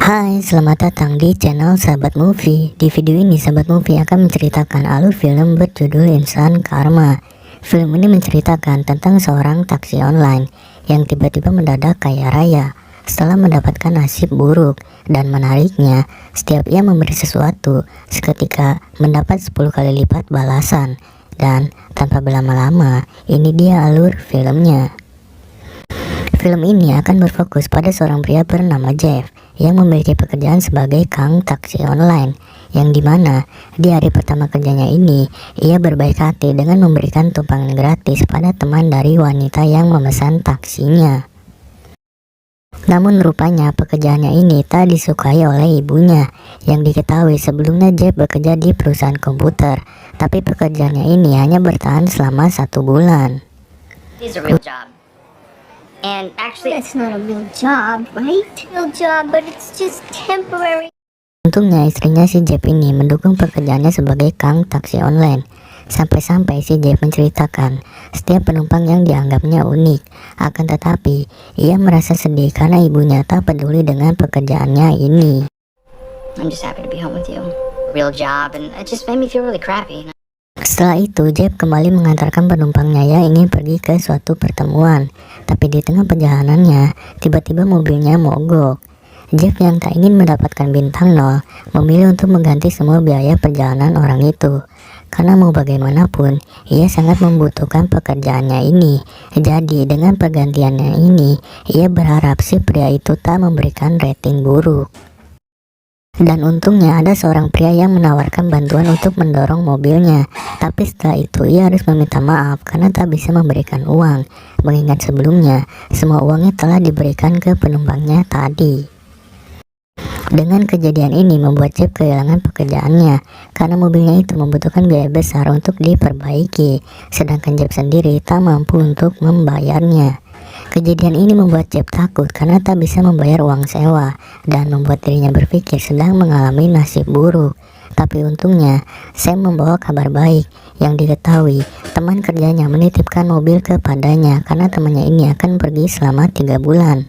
Hai, selamat datang di channel Sahabat Movie. Di video ini Sahabat Movie akan menceritakan alur film berjudul Insan Karma. Film ini menceritakan tentang seorang taksi online yang tiba-tiba mendadak kaya raya setelah mendapatkan nasib buruk. Dan menariknya, setiap ia memberi sesuatu, seketika mendapat 10 kali lipat balasan. Dan tanpa berlama-lama, ini dia alur filmnya. Film ini akan berfokus pada seorang pria bernama Jeff yang memiliki pekerjaan sebagai kang taksi online, yang dimana di hari pertama kerjanya ini ia berbaik hati dengan memberikan tumpangan gratis pada teman dari wanita yang memesan taksinya. Namun rupanya pekerjaannya ini tak disukai oleh ibunya, yang diketahui sebelumnya Jeff bekerja di perusahaan komputer, tapi pekerjaannya ini hanya bertahan selama 1 bulan. It's a real job. And actually, That's not a real job, right? Real job, but it's just temporary. Untungnya istrinya si Jeff ini mendukung pekerjaannya sebagai kang taksi online. Sampai-sampai si Jeff menceritakan setiap penumpang yang dianggapnya unik. Akan tetapi, ia merasa sedih karena ibunya tak peduli dengan pekerjaannya ini. I'm just happy to be home with you. Real job, and it just made me feel really crappy. Setelah itu, Jeff kembali mengantarkan penumpangnya yang ingin pergi ke suatu pertemuan. Tapi di tengah perjalanannya, tiba-tiba mobilnya mogok. Jeff yang tak ingin mendapatkan bintang 0 memilih untuk mengganti semua biaya perjalanan orang itu. Karena mau bagaimanapun, ia sangat membutuhkan pekerjaannya ini. Jadi dengan pergantiannya ini, ia berharap si pria itu tak memberikan rating buruk. Dan untungnya ada seorang pria yang menawarkan bantuan untuk mendorong mobilnya. Tapi setelah itu ia harus meminta maaf karena tak bisa memberikan uang, mengingat sebelumnya semua uangnya telah diberikan ke penumpangnya tadi. Dengan kejadian ini membuat Jeff kehilangan pekerjaannya karena mobilnya itu membutuhkan biaya besar untuk diperbaiki, sedangkan Jeff sendiri tak mampu untuk membayarnya. Kejadian ini membuat Jeff takut karena tak bisa membayar uang sewa dan membuat dirinya berpikir sedang mengalami nasib buruk. Tapi untungnya Sam membawa kabar baik, yang diketahui teman kerjanya menitipkan mobil kepadanya karena temannya ini akan pergi selama 3 bulan.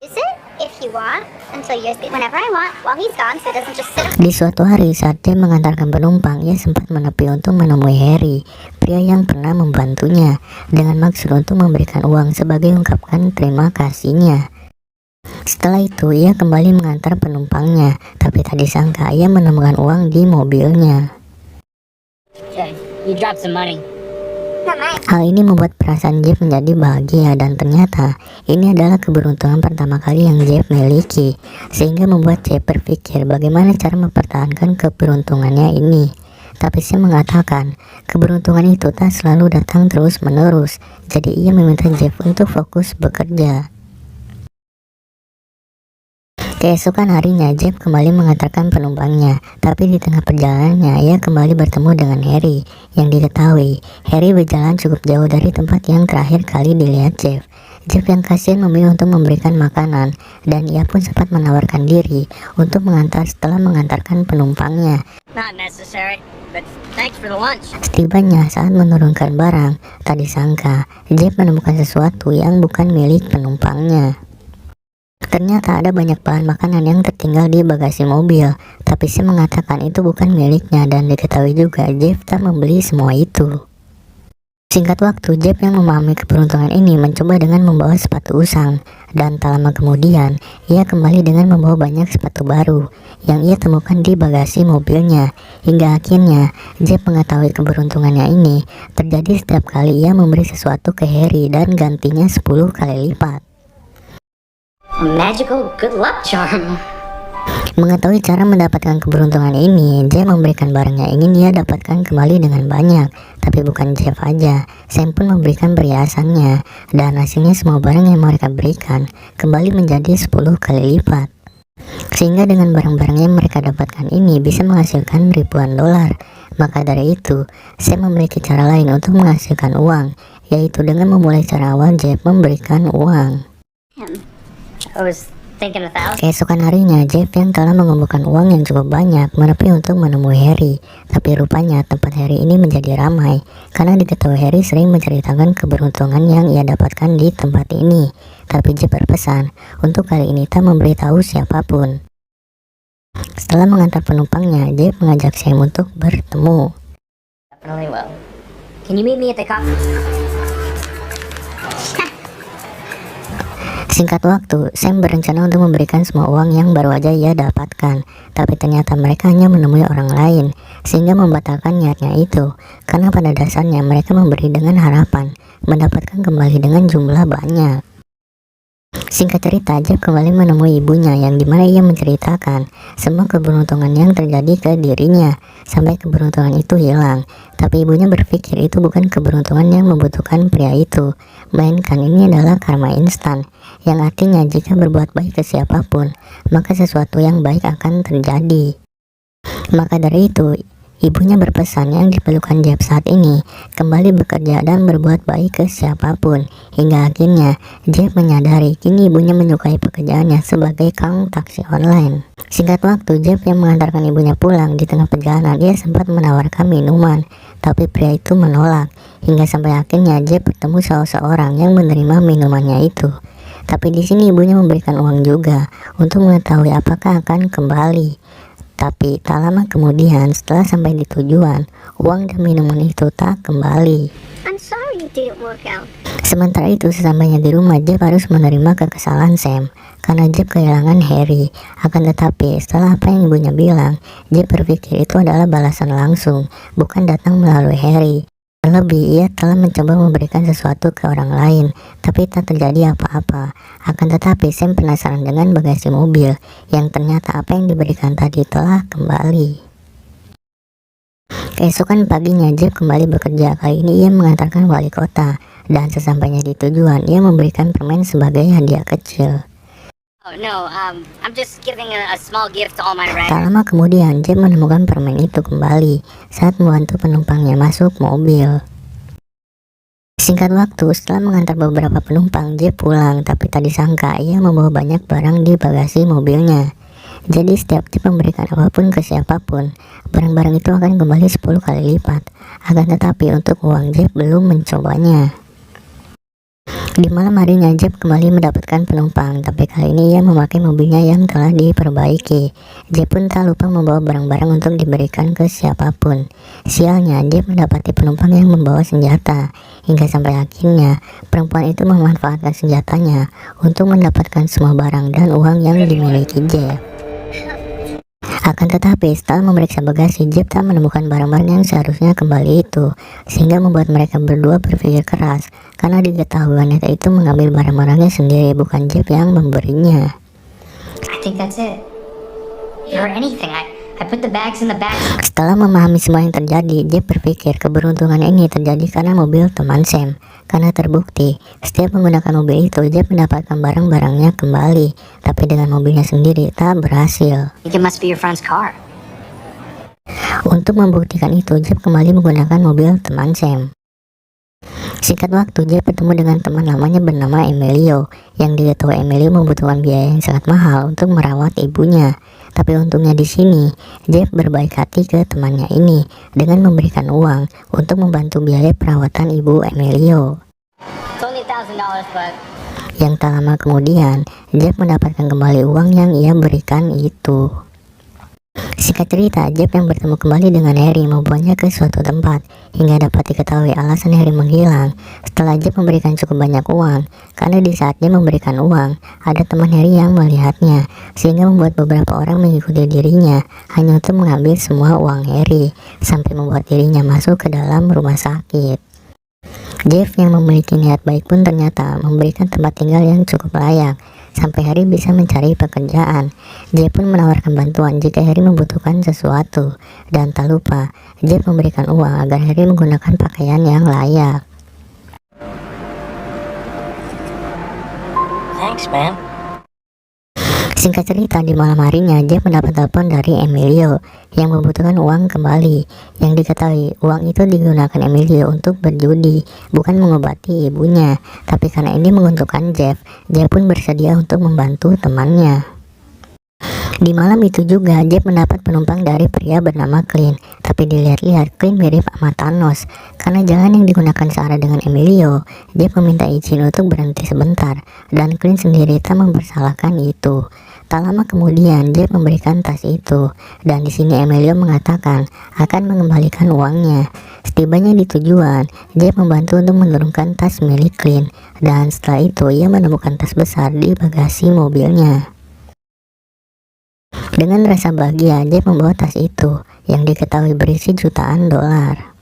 Is it? If you want, until you whenever I want, while he's gone, so it doesn't just sit. Di suatu hari saat Jeff mengantarkan penumpang, ia sempat menepi untuk menemui Harry, pria yang pernah membantunya, dengan maksud untuk memberikan uang sebagai ungkapan terima kasihnya. Setelah itu ia kembali mengantar penumpangnya, tapi tak disangka ia menemukan uang di mobilnya. Okay, you dropped some money. Hal ini membuat perasaan Jeff menjadi bahagia dan ternyata ini adalah keberuntungan pertama kali yang Jeff miliki, sehingga membuat Jeff berpikir bagaimana cara mempertahankan keberuntungannya ini. Tapi saya mengatakan keberuntungan itu tak selalu datang terus menerus, jadi ia meminta Jeff untuk fokus bekerja. Keesokan harinya Jeff kembali mengantarkan penumpangnya, tapi di tengah perjalanannya ia kembali bertemu dengan Harry, yang diketahui Harry berjalan cukup jauh dari tempat yang terakhir kali dilihat Jeff. Jeff yang kasihan memilih untuk memberikan makanan, dan ia pun sempat menawarkan diri untuk mengantar setelah mengantarkan penumpangnya. Not necessary, but thanks for the lunch. Setibanya saat menurunkan barang, tak disangka Jeff menemukan sesuatu yang bukan milik penumpangnya. Ternyata ada banyak bahan makanan yang tertinggal di bagasi mobil, tapi saya mengatakan itu bukan miliknya dan diketahui juga Jeff tak membeli semua itu. Singkat waktu, Jeff yang memahami keberuntungan ini mencoba dengan membawa sepatu usang, dan tak lama kemudian ia kembali dengan membawa banyak sepatu baru yang ia temukan di bagasi mobilnya. Hingga akhirnya Jeff mengetahui keberuntungannya ini terjadi setiap kali ia memberi sesuatu ke Harry dan gantinya 10 kali lipat. A magical good luck charm. Mengetahui cara mendapatkan keberuntungan ini, Jeff memberikan barang yang ingin ia dapatkan kembali dengan banyak. Tapi bukan Jeff aja, Sam pun memberikan perhiasannya, dan hasilnya semua barang yang mereka berikan kembali menjadi 10 kali lipat. Sehingga dengan barang-barang yang mereka dapatkan ini bisa menghasilkan ribuan dolar. Maka dari itu, Sam memiliki cara lain untuk menghasilkan uang, yaitu dengan memulai cara awal Jeff memberikan uang. I was Thinking 1,000. Keesokan harinya, Jeff yang telah mengumpulkan uang yang cukup banyak menepi untuk menemui Harry. Tapi rupanya tempat Harry ini menjadi ramai karena diketahui Harry sering menceritakan keberuntungan yang ia dapatkan di tempat ini. Tapi Jeff berpesan untuk kali ini tak memberitahu siapapun. Setelah mengantar penumpangnya, Jeff mengajak Sam untuk bertemu. Definitely will. Can you meet me at the coffee? Singkat waktu, Sam berencana untuk memberikan semua uang yang baru aja ia dapatkan. Tapi ternyata mereka hanya menemui orang lain, sehingga membatalkan niatnya itu. Karena pada dasarnya mereka memberi dengan harapan mendapatkan kembali dengan jumlah banyak. Singkat cerita, Jeff kembali menemui ibunya yang dimana ia menceritakan semua keberuntungan yang terjadi ke dirinya sampai keberuntungan itu hilang. Tapi ibunya berpikir itu bukan keberuntungan yang membutuhkan pria itu, melainkan ini adalah karma instan, yang artinya jika berbuat baik ke siapapun, maka sesuatu yang baik akan terjadi. Maka dari itu, ibunya berpesan yang diperlukan Jeff saat ini kembali bekerja dan berbuat baik ke siapapun. Hingga akhirnya Jeff menyadari kini ibunya menyukai pekerjaannya sebagai kang taksi online. Singkat waktu, Jeff yang mengantarkan ibunya pulang, di tengah perjalanan ia sempat menawarkan minuman, tapi pria itu menolak. Hingga sampai akhirnya Jeff bertemu seseorang yang menerima minumannya itu. Tapi di sini ibunya memberikan uang juga untuk mengetahui apakah akan kembali. Tapi tak lama kemudian setelah sampai di tujuan, uang dan minuman itu tak kembali. I'm sorry it didn't work out. Sementara itu sesampainya di rumah, Jeff harus menerima kekesalan Sam karena Jeff kehilangan Harry. Akan tetapi setelah apa yang ibunya bilang, Jeff berpikir itu adalah balasan langsung, bukan datang melalui Harry. Terlebih ia telah mencoba memberikan sesuatu ke orang lain, tapi tak terjadi apa-apa. Akan tetapi Sam penasaran dengan bagasi mobil, yang ternyata apa yang diberikan tadi telah kembali. Keesokan paginya Jeff kembali bekerja. Kali ini ia mengantarkan wali kota, dan sesampainya di tujuan ia memberikan permen sebagai hadiah kecil. Oh no, I'm just giving a small gift to all my Tak riders. lama kemudian Jeff menemukan permen itu kembali saat membantu penumpangnya masuk mobil. Singkat waktu, setelah mengantar beberapa penumpang, Jeff pulang, tapi tak disangka ia membawa banyak barang di bagasi mobilnya. Jadi setiap Jeff memberikan apapun ke siapapun, barang-barang itu akan kembali 10 kali lipat. Akan tetapi untuk uang, Jeff belum mencobanya. Di malam harinya Jeff kembali mendapatkan penumpang, tapi kali ini ia memakai mobilnya yang telah diperbaiki. Jeff pun tak lupa membawa barang-barang untuk diberikan ke siapapun. Sialnya, Jeff mendapati penumpang yang membawa senjata, hingga sampai akhirnya perempuan itu memanfaatkan senjatanya untuk mendapatkan semua barang dan uang yang dimiliki Jeff. Akan tetapi setelah memeriksa bagasi, Jeff tak menemukan barang-barang yang seharusnya kembali itu, sehingga membuat mereka berdua berpikir keras karena diketahui wanita itu mengambil barang-barangnya sendiri, bukan Jeff yang memberinya. I think that's it. Or anything. I put the bags in the back. Setelah memahami semua yang terjadi, Jeff berpikir keberuntungan ini terjadi karena mobil teman Sam. Karena terbukti, setiap menggunakan mobil itu, Jeff mendapatkan barang-barangnya kembali, tapi dengan mobilnya sendiri tak berhasil. I think it must be your friend's car. Untuk membuktikan itu, Jeff kembali menggunakan mobil teman Sam. Singkat waktu, Jeff bertemu dengan teman lamanya bernama Emilio, yang diketahui Emilio membutuhkan biaya yang sangat mahal untuk merawat ibunya. Tapi untungnya di sini, Jeff berbaik hati ke temannya ini dengan memberikan uang untuk membantu biaya perawatan ibu Emilio. It's only $1,000, but Yang tak lama kemudian, Jeff mendapatkan kembali uang yang ia berikan itu. Singkat cerita, Jeff yang bertemu kembali dengan Harry membawanya ke suatu tempat, hingga dapat diketahui alasan Harry menghilang setelah Jeff memberikan cukup banyak uang. Karena di saat dia memberikan uang, ada teman Harry yang melihatnya, sehingga membuat beberapa orang mengikuti dirinya hanya untuk mengambil semua uang Harry, sampai membuat dirinya masuk ke dalam rumah sakit. Jeff yang memiliki niat baik pun ternyata memberikan tempat tinggal yang cukup layak, sampai Harry bisa mencari pekerjaan. Jeff pun menawarkan bantuan jika Harry membutuhkan sesuatu, dan tak lupa Jeff memberikan uang agar Harry menggunakan pakaian yang layak. thanks, man. Singkat cerita, di malam harinya Jeff mendapat telepon dari Emilio yang membutuhkan uang kembali. Yang diketahui uang itu digunakan Emilio untuk berjudi, bukan mengobati ibunya. Tapi karena ini menguntungkan Jeff pun bersedia untuk membantu temannya. Di malam itu juga Jeff mendapat penumpang dari pria bernama Clint. Tapi dilihat-lihat Clint mirip sama Thanos. Karena jalan yang digunakan searah dengan Emilio, Jeff meminta izin untuk berhenti sebentar, dan Clint sendiri tak mempersalahkan itu. Tak lama kemudian Jeff memberikan tas itu, dan di sini Emilio mengatakan akan mengembalikan uangnya. Setibanya di tujuan, Jeff membantu untuk menurunkan tas milik Clint, dan setelah itu ia menemukan tas besar di bagasi mobilnya. Dengan rasa bahagia, Jeff membawa tas itu yang diketahui berisi jutaan dolar.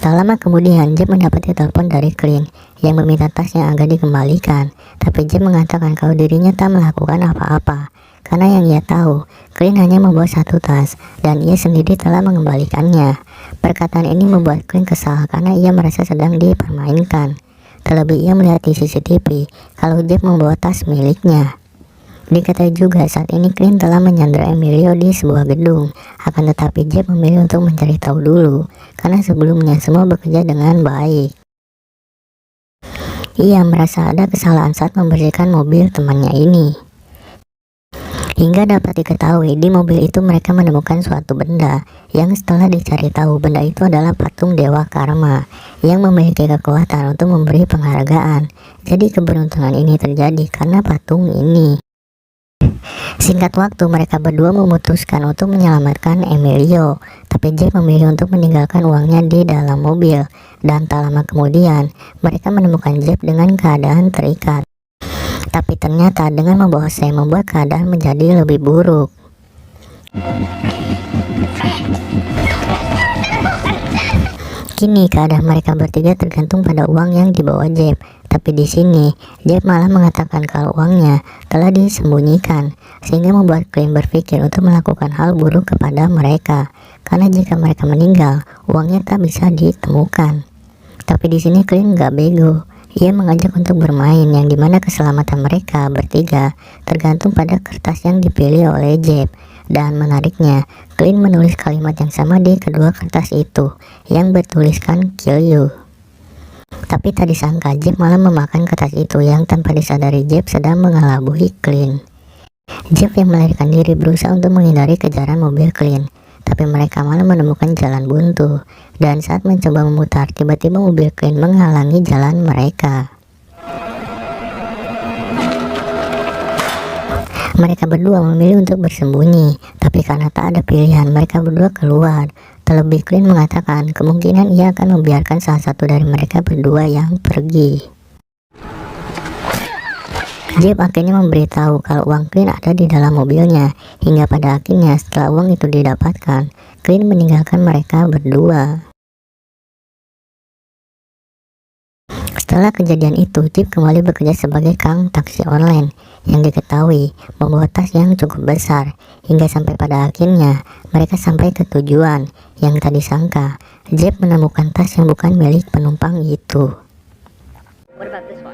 Tak lama kemudian, Jeff mendapati telepon dari Clint yang meminta tas yang agak dikembalikan. Tapi Jeff mengatakan kalau dirinya tak melakukan apa-apa, karena yang ia tahu, Clint hanya membawa satu tas dan ia sendiri telah mengembalikannya. Perkataan ini membuat Clint kesal karena ia merasa sedang dipermainkan. Terlebih ia melihat di CCTV kalau Jeff membawa tas miliknya. Diketahui juga saat ini Clint telah menyandra Emilio di sebuah gedung. Akan tetapi Jeff memilih untuk mencari tahu dulu, karena sebelumnya semua bekerja dengan baik. Ia merasa ada kesalahan saat membersihkan mobil temannya ini. Hingga dapat diketahui di mobil itu mereka menemukan suatu benda yang setelah dicari tahu benda itu adalah patung Dewa Karma yang memiliki kekuatan untuk memberi penghargaan. Jadi keberuntungan ini terjadi karena patung ini. Singkat waktu mereka berdua memutuskan untuk menyelamatkan Emilio, tapi Jeff memilih untuk meninggalkan uangnya di dalam mobil, dan tak lama kemudian mereka menemukan Jeff dengan keadaan terikat. Tapi ternyata dengan membawa Sam membuat keadaan menjadi lebih buruk. Kini keadaan mereka bertiga tergantung pada uang yang dibawa Jeff. Tapi di sini Jeff malah mengatakan kalau uangnya telah disembunyikan, sehingga membuat Clint berpikir untuk melakukan hal buruk kepada mereka. Karena jika mereka meninggal, uangnya tak bisa ditemukan. Tapi di sini Clint gak bego. Ia mengajak untuk bermain yang dimana keselamatan mereka bertiga tergantung pada kertas yang dipilih oleh Jeff. Dan menariknya, Clint menulis kalimat yang sama di kedua kertas itu yang bertuliskan kill you. Tapi tak disangka Jeff malah memakan kertas itu yang tanpa disadari Jeff sedang mengelabui Clint. Jeff yang melarikan diri berusaha untuk menghindari kejaran mobil Clint, tapi mereka malah menemukan jalan buntu. Dan saat mencoba memutar, tiba-tiba mobil Clint menghalangi jalan mereka. Mereka berdua memilih untuk bersembunyi, tapi karena tak ada pilihan, mereka berdua keluar. Terlebih Clint mengatakan kemungkinan ia akan membiarkan salah satu dari mereka berdua yang pergi. Jeff akhirnya memberitahu kalau uang Clint ada di dalam mobilnya, hingga pada akhirnya setelah uang itu didapatkan, Clint meninggalkan mereka berdua. Setelah kejadian itu, Jeff kembali bekerja sebagai kang taksi online yang diketahui membawa tas yang cukup besar, hingga sampai pada akhirnya mereka sampai ke tujuan. Yang tak disangka, Jeff menemukan tas yang bukan milik penumpang itu. What about this one?